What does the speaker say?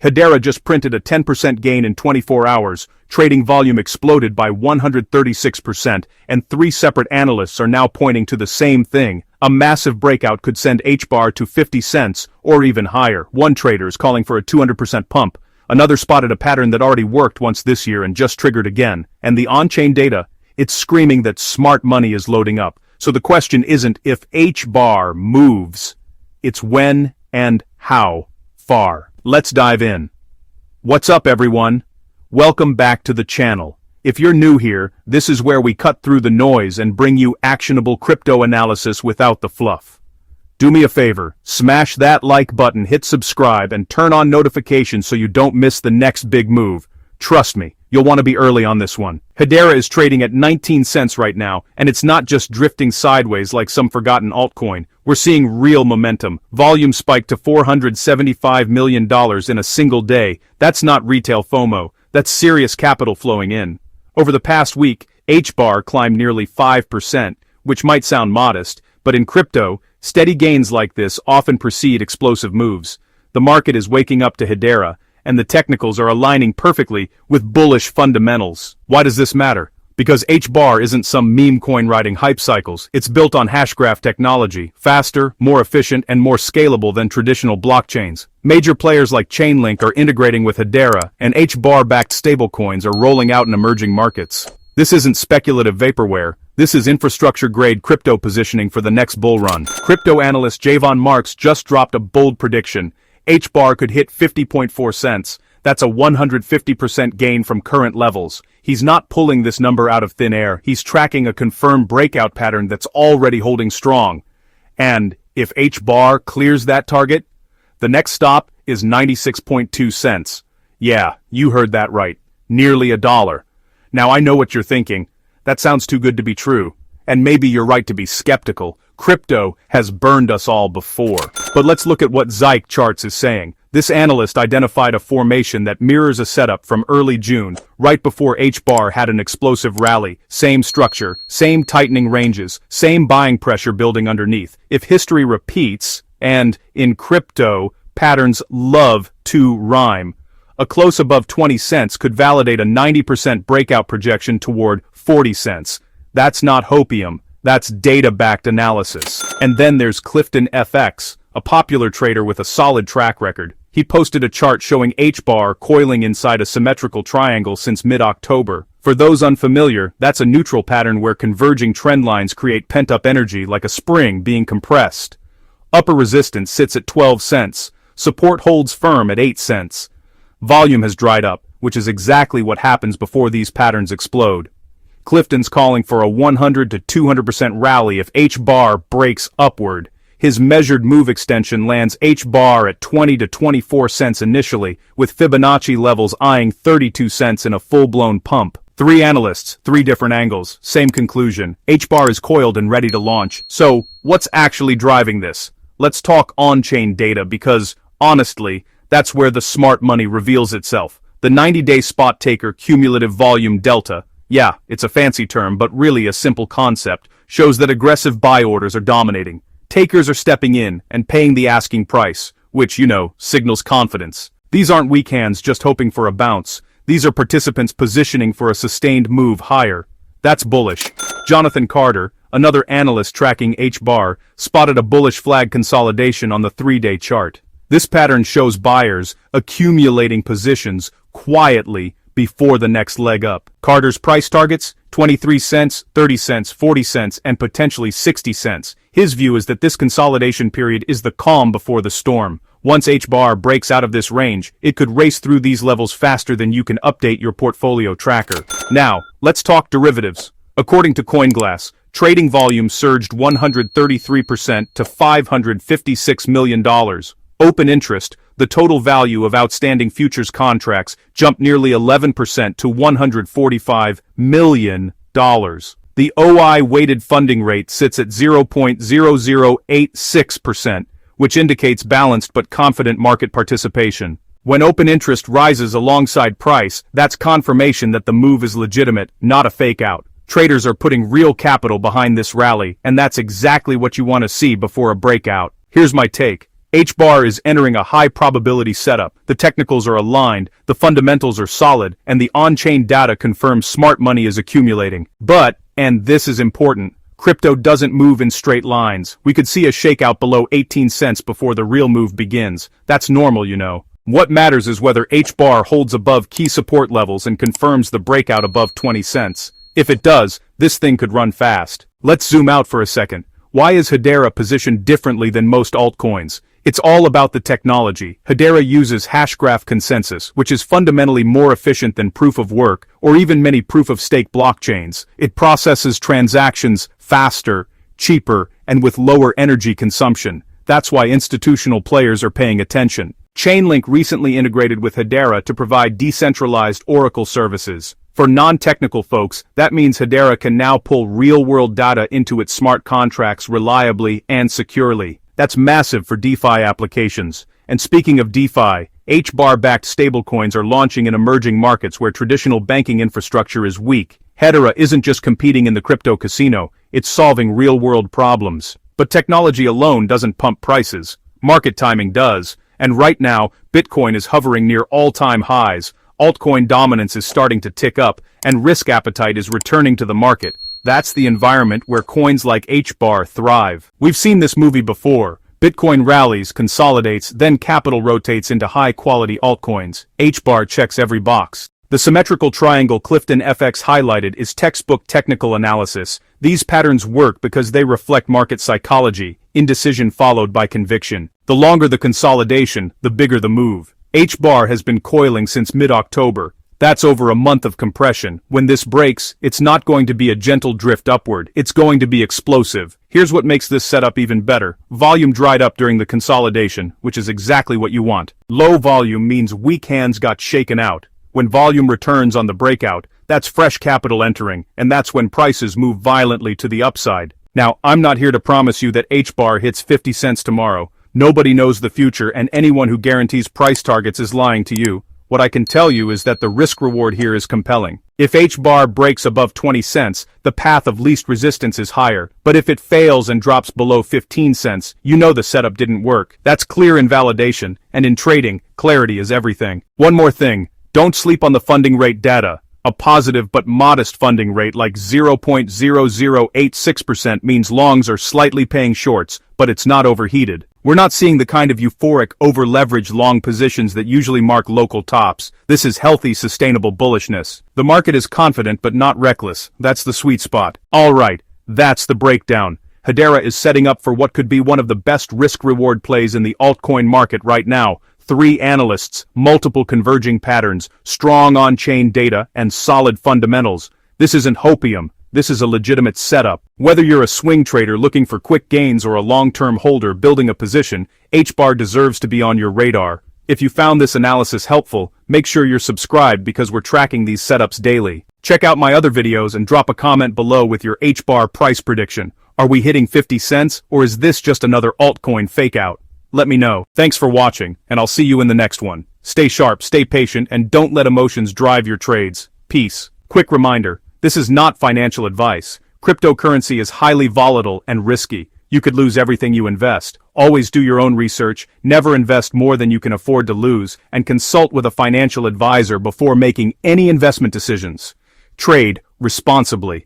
HEDERA just printed a 10% gain in 24 hours, trading volume exploded by 136%, and 3 separate analysts are now pointing to the same thing. A massive breakout could send HBAR to 50 cents, or even higher. One trader is calling for a 200% pump. Another spotted a pattern that already worked once this year and just triggered again. And the on-chain data, it's screaming that smart money is loading up. So the question isn't if HBAR moves, it's when and how far. Let's dive in. What's up, everyone? Welcome back to the channel. If you're new here, this is where we cut through the noise and bring you actionable crypto analysis without the fluff. Do me a favor, smash that like button, hit subscribe, and turn on notifications so you don't miss the next big move. Trust me, you'll want to be early on this one. HEDERA is trading at 19 cents right now, and it's not just drifting sideways like some forgotten altcoin. We're seeing real momentum. Volume spiked to $475 million in a single day. That's not retail FOMO. That's serious capital flowing in. Over the past week, HBAR climbed nearly 5%, which might sound modest, but in crypto, steady gains like this often precede explosive moves. The market is waking up to HEDERA, and the technicals are aligning perfectly with bullish fundamentals. Why does this matter? Because HBAR isn't some meme coin riding hype cycles. It's built on hashgraph technology, faster, more efficient, and more scalable than traditional blockchains. Major players like Chainlink are integrating with HEDERA, and HBAR-backed stablecoins are rolling out in emerging markets. This isn't speculative vaporware. This is infrastructure-grade crypto positioning for the next bull run. Crypto analyst Javon Marks just dropped a bold prediction. HBAR could hit 50.4 cents. That's a 150% gain from current levels. He's not pulling this number out of thin air. He's tracking a confirmed breakout pattern that's already holding strong. And if HBAR clears that target, the next stop is 96.2 cents. Yeah, you heard that right. Nearly $1. Now I know what you're thinking. That sounds too good to be true. And maybe you're right to be skeptical. Crypto has burned us all before. But let's look at what ZAYK Charts is saying. This analyst identified a formation that mirrors a setup from early June, right before HBAR had an explosive rally. Same structure, same tightening ranges, same buying pressure building underneath. If history repeats, and in crypto, patterns love to rhyme, a close above 20 cents could validate a 90% breakout projection toward 40 cents. That's not hopium. That's data-backed analysis. And then there's Clifton FX, a popular trader with a solid track record. He posted a chart showing HBAR coiling inside a symmetrical triangle since mid-October. For those unfamiliar, that's a neutral pattern where converging trend lines create pent-up energy like a spring being compressed. Upper resistance sits at 12 cents. Support holds firm at 8 cents. Volume has dried up, which is exactly what happens before these patterns explode. Clifton's calling for a 100 to 200% rally if HBAR breaks upward. His measured move extension lands HBAR at 20 to 24 cents initially, with Fibonacci levels eyeing 32 cents in a full-blown pump. 3 analysts, 3 different angles, same conclusion. HBAR is coiled and ready to launch. So, what's actually driving this? Let's talk on-chain data because, honestly, that's where the smart money reveals itself. The 90-day spot taker cumulative volume delta, yeah, it's a fancy term, but really a simple concept, shows that aggressive buy orders are dominating. Takers are stepping in and paying the asking price, which, signals confidence. These aren't weak hands just hoping for a bounce. These are participants positioning for a sustained move higher. That's bullish. Jonathan Carter, another analyst tracking HBAR, spotted a bullish flag consolidation on the 3-day chart. This pattern shows buyers accumulating positions quietly before the next leg up. Carter's price targets, 23 cents, 30 cents, 40 cents, and potentially 60 cents. His view is that this consolidation period is the calm before the storm. Once HBAR breaks out of this range, it could race through these levels faster than you can update your portfolio tracker. Now, let's talk derivatives. According to CoinGlass, trading volume surged 133% to $556 million. Open interest, the total value of outstanding futures contracts, jumped nearly 11% to $145 million. The OI-weighted funding rate sits at 0.0086%, which indicates balanced but confident market participation. When open interest rises alongside price, that's confirmation that the move is legitimate, not a fake out. Traders are putting real capital behind this rally, and that's exactly what you want to see before a breakout. Here's my take. HBAR is entering a high probability setup, the technicals are aligned, the fundamentals are solid, and the on-chain data confirms smart money is accumulating. But, and this is important, crypto doesn't move in straight lines. We could see a shakeout below 18 cents before the real move begins. That's normal, you know. What matters is whether HBAR holds above key support levels and confirms the breakout above 20 cents. If it does, this thing could run fast. Let's zoom out for a second. Why is HEDERA positioned differently than most altcoins? It's all about the technology. HEDERA uses hashgraph consensus, which is fundamentally more efficient than proof of work, or even many proof-of-stake blockchains. It processes transactions faster, cheaper, and with lower energy consumption. That's why institutional players are paying attention. Chainlink recently integrated with HEDERA to provide decentralized Oracle services. For non-technical folks, that means HEDERA can now pull real-world data into its smart contracts reliably and securely. That's massive for DeFi applications. And speaking of DeFi, HBAR-backed stablecoins are launching in emerging markets where traditional banking infrastructure is weak. HEDERA isn't just competing in the crypto casino, it's solving real-world problems. But technology alone doesn't pump prices. Market timing does. And right now, Bitcoin is hovering near all-time highs, altcoin dominance is starting to tick up, and risk appetite is returning to the market. That's the environment where coins like HBAR thrive. We've seen this movie before. Bitcoin rallies, consolidates, then capital rotates into high-quality altcoins. HBAR checks every box. The symmetrical triangle Clifton FX highlighted is textbook technical analysis. These patterns work because they reflect market psychology, indecision followed by conviction. The longer the consolidation, the bigger the move. HBAR has been coiling since mid-October. That's over a month of compression. When this breaks, it's not going to be a gentle drift upward, it's going to be explosive. Here's what makes this setup even better. Volume dried up during the consolidation, which is exactly what you want. Low volume means weak hands got shaken out. When volume returns on the breakout, that's fresh capital entering, and that's when prices move violently to the upside. Now, I'm not here to promise you that HBAR hits 50 cents tomorrow. Nobody knows the future, and anyone who guarantees price targets is lying to you. What I can tell you is that the risk-reward here is compelling. If HBAR breaks above 20 cents, the path of least resistance is higher. But if it fails and drops below 15 cents, you know the setup didn't work. That's clear invalidation, and in trading, clarity is everything. One more thing. Don't sleep on the funding rate data. A positive but modest funding rate like 0.0086% means longs are slightly paying shorts, but it's not overheated. We're not seeing the kind of euphoric, over-leveraged long positions that usually mark local tops. This is healthy, sustainable bullishness. The market is confident but not reckless. That's the sweet spot. Alright, that's the breakdown. HEDERA is setting up for what could be one of the best risk-reward plays in the altcoin market right now. 3 analysts, multiple converging patterns, strong on-chain data, and solid fundamentals. This isn't hopium. This is a legitimate setup. Whether you're a swing trader looking for quick gains or a long-term holder building a position, HBAR deserves to be on your radar. If you found this analysis helpful, make sure you're subscribed because we're tracking these setups daily. Check out my other videos and drop a comment below with your HBAR price prediction. Are we hitting 50 cents, or is this just another altcoin fakeout? Let me know. Thanks for watching, and I'll see you in the next one. Stay sharp, stay patient, and don't let emotions drive your trades. Peace. Quick reminder, this is not financial advice. Cryptocurrency is highly volatile and risky. You could lose everything you invest. Always do your own research, never invest more than you can afford to lose, and consult with a financial advisor before making any investment decisions. Trade responsibly.